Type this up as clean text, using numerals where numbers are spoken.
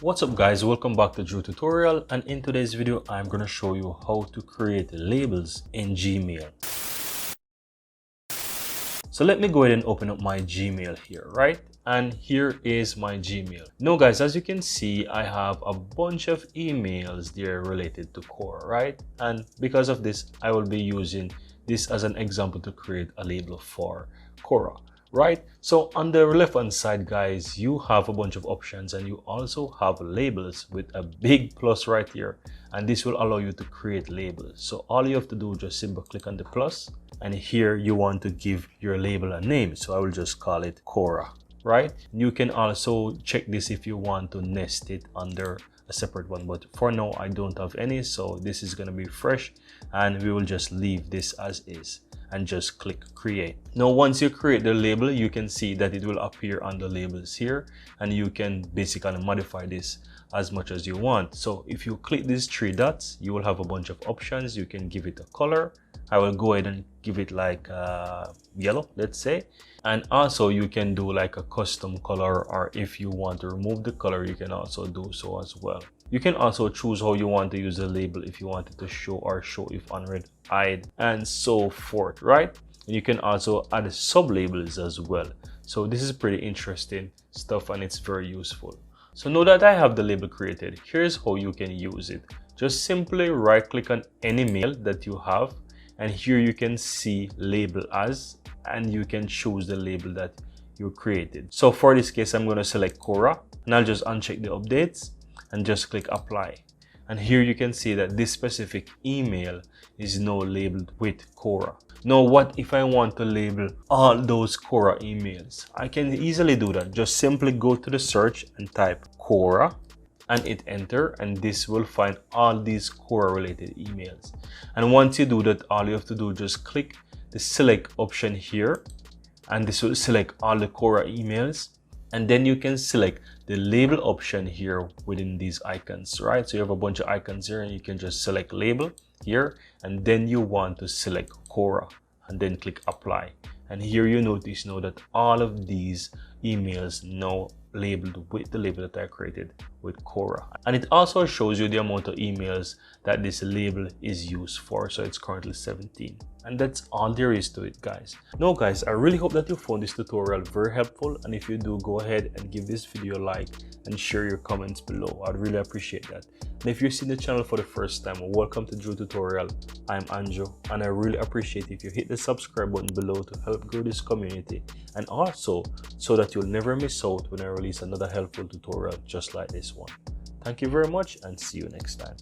What's up guys, welcome back to Drew Tutorial, and in today's video I'm going to show you how to create labels in Gmail. So let me go ahead and open up my Gmail here, right? And here is my Gmail. Now guys, as you can see, I have a bunch of emails there related to Quora, right? And because of this, I will be using this as an example to create a label for Quora. Right, so on the left hand side guys, you have a bunch of options and you also have labels with a big plus right here, and this will allow you to create labels. So all you have to do is just simply click on the plus, and here you want to give your label a name, so I will just call it Quora, right? You can also check this if you want to nest it under a separate one, but for now I don't have any, so this is going to be fresh and we will just leave this as is and just click create. Now once you create the label, you can see that it will appear on the labels here, and you can basically modify this as much as you want. So if you click these three dots, you will have a bunch of options. You can give it a color. I will go ahead and give it like yellow, let's say. And also you can do like a custom color, or if you want to remove the color, you can also do so as well. You can also choose how you want to use the label, if you want it to show or show if unread, hide, and so forth, right? And you can also add sub labels as well. So this is pretty interesting stuff and it's very useful. So now that I have the label created, here's how you can use it. Just simply right click on any mail that you have, and here you can see label as, and you can choose the label that you created. So for this case, I'm going to select Quora, and I'll just uncheck the updates and just click apply. And here you can see that this specific email is now labeled with Quora. Now what if I want to label all those Quora emails? I can easily do that. Just simply go to the search and type Quora and hit enter, and this will find all these Quora related emails. And once you do that, all you have to do is just click the select option here, and this will select all the Quora emails. And then you can select the label option here within these icons, right? So you have a bunch of icons here, and you can just select label here, and then you want to select Quora and then click apply. And here you notice now that all of these emails now labeled with the label that I created with Quora. And it also shows you the amount of emails that this label is used for. So it's currently 17. And that's all there is to it, guys. Now guys, I really hope that you found this tutorial very helpful, and if you do, go ahead and give this video a like and share your comments below. I'd really appreciate that. And if you're seeing the channel for the first time, welcome to Drew Tutorial. I'm Andrew, and I really appreciate if you hit the subscribe button below to help grow this community, and also so that you'll never miss out when I release another helpful tutorial just like this one. Thank you very much, and see you next time.